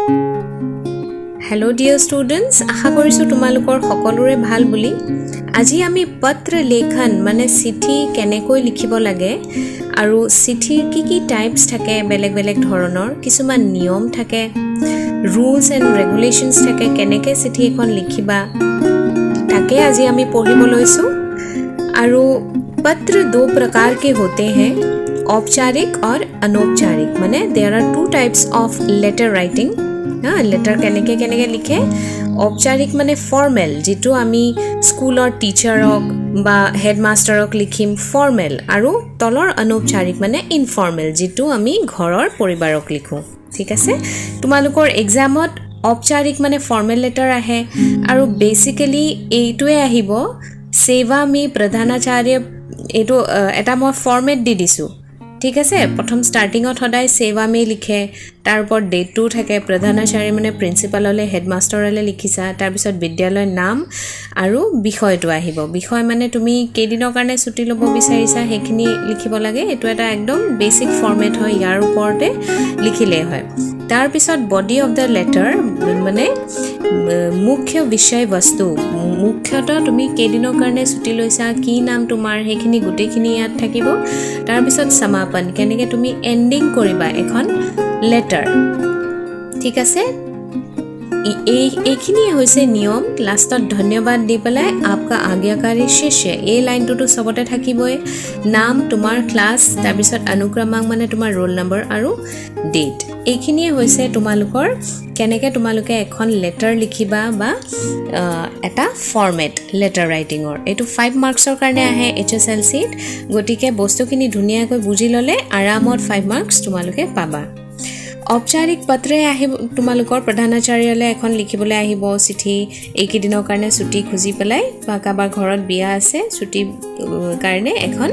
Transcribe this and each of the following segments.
Hello dear students, आशा करिছো তোমালোকৰ সকলোৰে ভাল বুলি। আজি আমি পত্ৰ লেখন মানে চিঠি কেনেকৈ লিখিব লাগে আৰু চিঠিৰ কি টাইপস থাকে, বেলেগ বেলেগ ধৰণৰ কিছুমান নিয়ম থাকে, ৰুলস এণ্ড ৰেগুলেশনস থাকে, কেনেকৈ চিঠি এখন লিখিবা তাকে আজি আমি পঢ়িব লৈছো। আৰু पत्र दो प्रकार के होते हैं, औपचारिक और अनौपचारिक। माने there are two types of letter writing. Letter केनेके लिखे, औपचारिक माने फॉर्मेल, जितो आमी स्कूलर टीचरक बा हेडमास्टरक लिखिम फॉर्मेल, आरो तलर अनौपचारिक माने इनफॉर्मेल, जितो आमी घरर परिवारक लिखो। ठीक আছে, তোমালোকৰ एग्जामत औपचारिक माने फॉर्मेल लेटर आहे আৰু बेसिकली এইটোৱে আহিব सेवा मी प्रधानाचार्य। এইটো এটা মই ফৰ্মেট দি দিছো। ঠিক আছে, প্ৰথম ষ্টাৰ্টিঙত সদায় सेवा मी লিখে, তাৰ ওপৰত ডেটটো থাকে, প্ৰধানাচাৰ্য মানে প্ৰিন্সিপাললে হেডমাষ্টাৰলে লিখিছা, তাৰ পিছত বিদ্যালয়ৰ নাম আৰু বিষয়টো আহিব। বিষয় মানে তুমি কেইদিনৰ কাৰণে ছুটি ল'ব বিচাৰিছা সেইখিনি লিখিব লাগে। এইটো এটা একদম বেসিক ফৰ্মেট হয়, ইয়াৰ ওপৰতে লিখিলে হয়। তাৰ পিছত বডি অফ দ্য লেটাৰ মানে মুখ্য বিষয় বস্তু, মুখ্যতঃ তুমি কেইদিনৰ কাৰণে ছুটি লৈছা, কি নাম তোমাৰ, সেইখিনি গোটেইখিনি ইয়াত থাকিব। তাৰ পিছত সমাপন, কেনেকৈ তুমি এণ্ডিং কৰিবা এখন লেটাৰ। ঠিক আছে, এইখিনি হৈছে নিয়ম। লাষ্টত ধন্যবাদ দি পেলাই आपका आज्ञाकारी शिष्य, এই লাইনটোতো সবতে থাকিবই। নাম, তোমাৰ ক্লাছ, তাৰপিছত অনুক্ৰমাঙ্ক মানে তোমাৰ ৰোল নম্বৰ আৰু ডেট। এইখিনিয়ে হৈছে তোমালোকৰ কেনেকৈ তোমালোকে এখন লেটাৰ লিখিবা বা এটা ফৰ্মেট লেটাৰ ৰাইটিঙৰ। এইটো 5 মাৰ্কছৰ কাৰণে আহে HSLCত। গতিকে বস্তুখিনি ধুনীয়াকৈ বুজি ল'লে আৰামত 5 মাৰ্কছ তোমালোকে পাবা। औपचारिक पत्रे আহিব, তোমালোকৰ প্ৰধানাচাৰ্যলে এখন লিখিবলৈ আহিব চিঠি, এইকেইদিনৰ কাৰণে ছুটি খুজি পেলাই, বা কাবাৰ ঘৰত বিয়া আছে, ছুটি কাৰণে এখন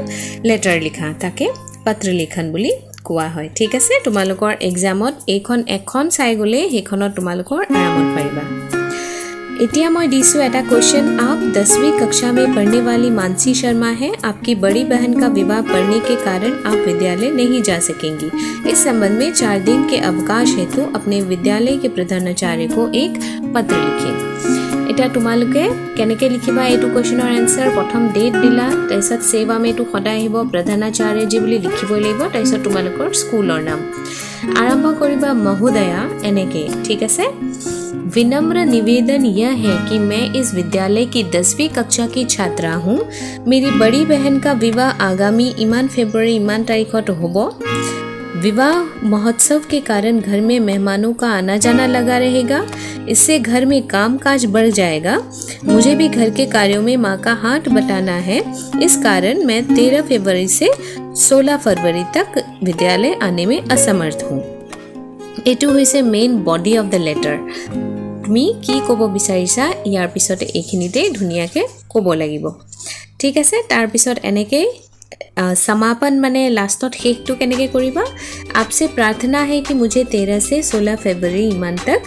লেটাৰ লিখা, তাকে পত্ৰ লিখন বুলি কোৱা হয়। ঠিক আছে, তোমালোকৰ এক্সামত এইখন এখন চাই গ'লে সেইখনত তোমালোকৰ আৰামত পাৰিবা। इतिया मैं दीसू एटा क्वेश्चन, आप 10वीं कक्षा में पढ़ने वाली मानसी शर्मा है। आपकी बड़ी बहन का विवाह पड़ने के कारण आप विद्यालय नहीं जा सकेंगी। इस संबंध में 4 दिन के अवकाश हेतु अपने विद्यालय के प्रधानाचार्य को एक पत्र लिखे। এটা তোমালোকে কেনেকৈ লিখিবা, এইটো কোৱেশ্যনৰ এনসাৰ প্ৰথম ডেট দিলা, তাৰপিছত सेवा में এইটো সদায় আহিব প্ৰধানাচাৰ্যজি বুলি লিখিবই লাগিব, তাৰপিছত তোমালোকৰ স্কুলৰ নাম আৰম্ভ কৰিবা মহোদয়া এনেকৈ। ঠিক আছে, विनम्र निवेदन यह है कि मैं इस विद्यालय की 10वीं कक्षा की छात्रा हूँ। मेरी बड़ी बहन का विवाह आगामी इमान फरवरी इमान तारीखत होबो। विवाह महोत्सव के कारण घर में मेहमानों का आना जाना लगा रहेगा, इससे घर में कामकाज बढ़ जाएगा। मुझे भी घर के कार्यों में माँ का हाथ बटाना है, इस कारण मैं 13 फरवरी से 16 फरवरी तक विद्यालय आने में असमर्थ हूँ। এইটো হৈছে main body of the letter. তুমি কি ক'ব বিচাৰিছা ইয়াৰ পিছতে এইখিনিতে ধুনীয়াকৈ ক'ব লাগিব। ঠিক আছে, তাৰপিছত এনেকৈ समापन माने लास्टत शेषটো কেনেকৈ কৰিবা, आपसे प्रार्थना है कि मुझे 13 से 16 फरवरी इमान तक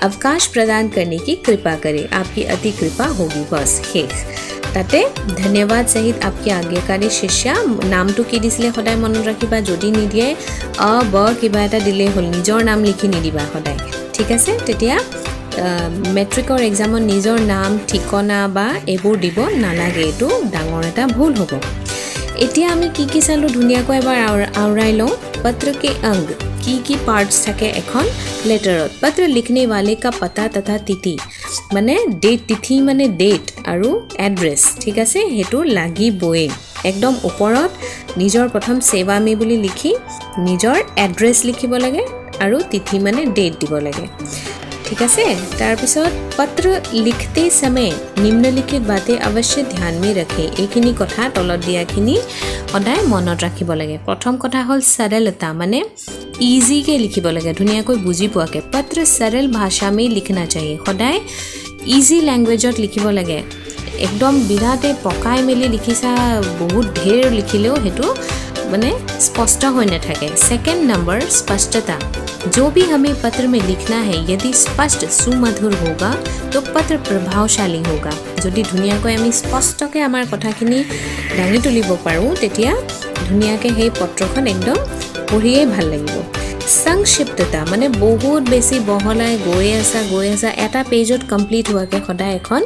अवकाश प्रदान करने की कृपा करें, आपकी अति कृपा होगी। बस शेष তাতে ধন্যবাদ সহিত आपकी आज्ञाकारी शिष्य। নামটো কি দিছিলে সদায় মনত ৰাখিবা, যদি নিদিয়ে ব কিবা এটা দিলে হ'ল, নিজৰ নাম লিখি নিদিবা সদায়। ঠিক আছে, তেতিয়া মেট্ৰিকৰ এক্সামত নিজৰ নাম, ঠিকনা বা এইবোৰ দিব নালাগে, এইটো ডাঙৰ এটা ভুল হ'ব। এতিয়া আমি কি চালো ধুনীয়াকৈ এবাৰ আওৰাই লওঁ। पत्र के अंग की पार्ट्स থাকে এখন লেটাৰত। पत्र लिखने वाले का पता तथा तिथि মানে ডেট, তিথি মানে ডেট আৰু এড্ৰেছ। ঠিক আছে, হেতু লাগিবই। একদম ওপৰত নিজৰ প্ৰথম सेवा में বুলি লিখি নিজৰ এড্ৰেছ লিখিব লাগে আৰু তিথি মানে ডেট দিব লাগে। ঠিক আছে, তাৰপিছত पत्र लिखते समय निम्नलिखित बातें अवश्य ध्यान में रखें। এইখিনি কথা তলত দিয়াখিনি সদায় মনত ৰাখিব লাগে। প্ৰথম কথা হ'ল सरलता মানে ইজিকে লিখিব লাগে, ধুনীয়াকৈ বুজি পোৱাকে। पत्र सरल भाषा में लिखना चाहिए, সদায় ইজি ল্যাঙ্গুৱেজত লিখিব লাগে। একদম বিৰাটে পকাই মেলি লিখিছা, বহুত ঢেৰ লিখিলেও হেতু মানে স্পষ্ট হৈ নাথাকে। सेकंड नंबर स्पष्टता, जो भी हमें पत्र में लिखना है यदि स्पष्ट सुमधुर होगा तो पत्र प्रभावशाली होगा। যদি ধুনীয়াকৈ আমি স্পষ্টকৈ আমাৰ কথাখিনি দাঙি তুলিব পাৰোঁ তেতিয়া ধুনীয়াকৈ সেই পত্ৰখন একদম পঢ়িয়ে ভাল লাগিব। সংক্ষিপ্ততা মানে বহুত বেছি বহলাই গৈ আছা এটা পেজত কমপ্লিট হোৱাকৈ সদায় এখন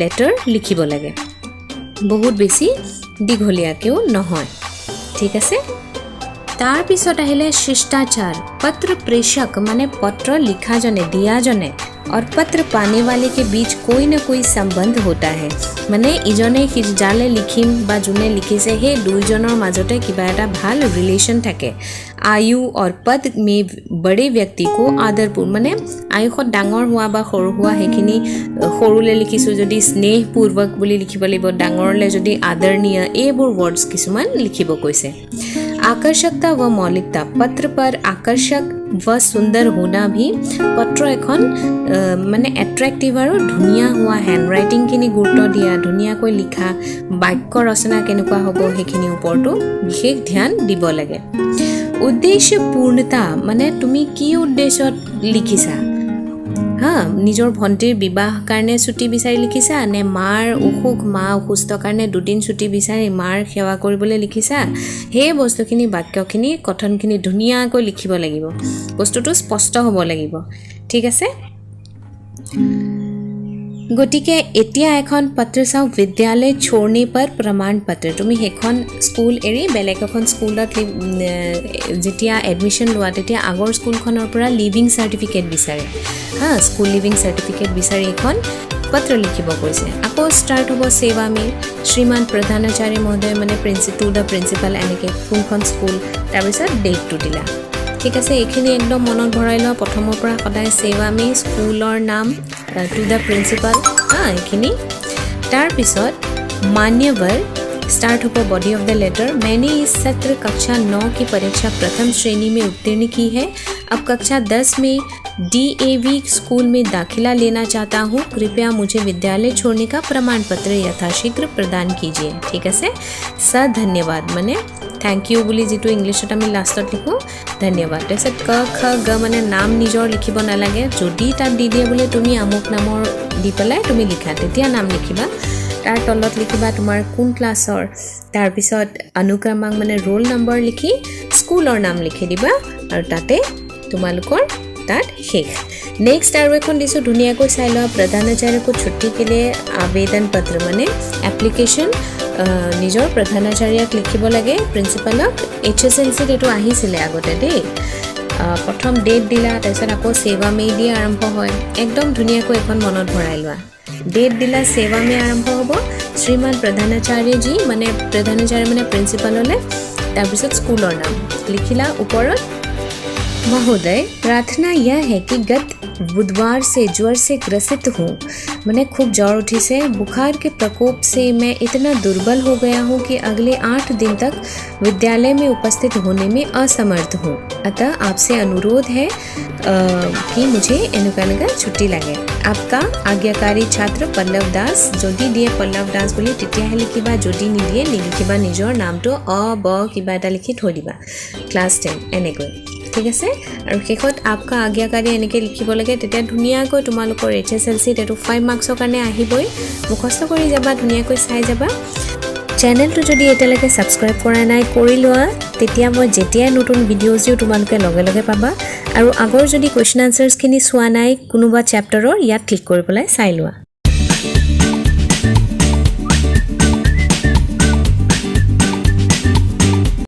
লেটাৰ লিখিব লাগে বহুত বেছি দীঘলীয়াকেও নহয় ঠিক আছে তাৰ পিছত আহিলে শিষ্টাচাৰ पत्र प्रेषक माने पत्र लिखा जने दिया जने और पत्र पाने वाले के बीच कोई न कोई संबंध होता है माने इजने जाले लिखिम बा जुने लिखिसे हे दुइजনৰ মাজতে কিবা এটা ভাল ৰিলেशन থাকে आयु और पद में बड़े व्यक्ति को आदरपूर्व माने आयुखत डाঙৰ হোৱা বা সৰু হোৱা হেখিনি সৰুলে লিখিছো যদি স্নেহপূৰ্বক বুলি লিখিব লাগিব ডাঙৰলে যদি আদৰণীয় এইবোৰ ওয়ার্ডস কিছুমান লিখিব কৈছে आकर्षकता व मौलिकता पत्र पर आकर्षक व सुंदर होना भी पत्र এখন মানে এট্ৰেক্টিভ আৰু ধুনিয়া হোৱা হ্যান্ড ৰাইটিং কিনি গুৰুত্ব দিয়া ধুনিয়াকৈ লিখা বাক্য ৰচনা কেনেকুৱা হ'ব হেখিনি ওপৰটো বিশেষ ধ্যান দিব লাগে উদ্দেশ্য পূৰ্ণতা মানে তুমি কি উদ্দেশ্যত লিখিছা हाँ निजर भंटीर विवाह कारणे छुट्टी विचारि लिखिसा ने मार अखुख मा असुस्थ कारणे दुदिन छुट्टी विचारि मार सेवा करिबले लिखिसा हे बस्तुखिनि वाक्यखिनि कथनखिनि धुनियाকৈ लिखिब লাগিব बस्तुটো स्पष्ट হ'ব লাগিব ঠিক আছে গটিকে এতিয়া এখন পত্ৰ চাও বিদ্যালয় छोड़ने पर प्रमाण पत्र তুমি হেখন স্কুল এৰি বেলেগ এখন স্কুলত যেতিয়া এডমিশন লোৱা তেতিয়া আগৰ স্কুলখনৰ পৰা লিভিং সাৰ্টিফিকেট বিচাৰে हाँ स्कूल लिविंग सर्टिफिकेट विचारि এখন पत्र लिखिब কৈছে আকৌ স্টাर्ट হ'ব सेवा में श्रीमान प्रधानाचार्य महोदय माने प्रिंसिपल द प्रिंसिपल এনেকে কোনখন স্কুল তাৰ পিছত ডেটটো দিলা ঠিক আছে এখিনি একদম মনত ভৰাই লোৱা প্ৰথমৰ পৰা সদায় सेवा में স্কুলৰ নাম टू द प्रिंसिपल हाँ एखिनी तार पिছত मान्यवर स्टार्ट हो बॉडी ऑफ द लेटर मैंने इस सत्र कक्षा 9 की परीक्षा प्रथम श्रेणी में उत्तीर्ण की है अब कक्षा 10 में DAV स्कूल में दाखिला लेना चाहता हूँ कृपया मुझे विद्यालय छोड़ने का प्रमाण पत्र यथाशीघ्र प्रदान कीजिए ठीक है स धन्यवाद माने थैंक यू बोली जी इंग्लिशत आम लास्टत लिखो धन्यवाद तैसे क ख ग माने नाम निजर लिखिब नालागे जदि तात दि दिए बोले तुम अमुक नाমৰ দি পেলাই তুমি লিখা তেতিয়া নাম লিখিবা तार तलत लिखिबा तुमार कोन क्लासर तार पिছত अनुक्रमांक माने रोल नम्बर लिखि स्कूलर नाम लिखि दिबा और ताते तुमालुकर तात शेष नेक्स्ट आरो এখন দিছো ধুনিয়াকৈ চাই লোৱা प्रधानाचार्य को छुट्टी के लिए आवेदन पत्र माने एप्लिकेशन निजर प्रधानाचार्यक लिखिब लागे प्रिंसिपलक HSLC एटो आहिसिले আগতে দেই प्रथम डेट दिला তাৰপিছত আকৌ सेवा में দি आरंभ হয় एकदम ধুনিয়াকৈ এখন মনত ভৰাই লোৱা डेट दिला सेवा में आरंभ होबो श्रीमान प्रधानाचार्य जी माने प्रधानाचार्य माने प्रिंसिपल होले तार पिছত स्कूलर नाम लिखिला ऊपरत महोदय प्रार्थना यह है कि गत बुधवार से ज्वर से ग्रसित हूँ मैंने खूब ज्वर उठी से बुखार के प्रकोप से मैं इतना दुर्बल हो गया हूँ कि अगले 8 दिन तक विद्यालय में उपस्थित होने में असमर्थ हूँ अतः आपसे अनुरोध है कि मुझे एनुका छुट्टी लगे आपका आज्ञाकारी छात्र पल्लव दास जदि दिए पल्लव दास बोली तेतियाहे लिखिबा जदि निदिए निलिखिबा निजर नामটো अ ब किबा এটা লিখি থৈ দিবা क्लास 10 এনেকৈ ঠিক আছে আৰু শেষত आपका आज्ञाकारी এনেকৈ লিখিব লাগে তেতিয়া ধুনিয়াকৈ তোমালোকৰ HSLC এটো 5 মাৰ্কছৰ কাৰণে আহিবই মুখস্থ কৰি যাবা ধুনিয়াকৈ চাই যাবা চেনেলটো যদি এতিয়ালৈকে সাবস্ক্ৰাইব কৰা নাই কৰি লোৱা তেতিয়া মই যেতিয়া নতুন ভিডিঅ'জ দিও তোমালোকে লগে লগে পাবা আৰু আগৰ যদি কোৱেশ্চন আনসাৰ্ছ খিনি চোৱা নাই কোনোবা চেপ্টাৰৰ ইয়াত ক্লিক কৰি পেলাই চাই লোৱা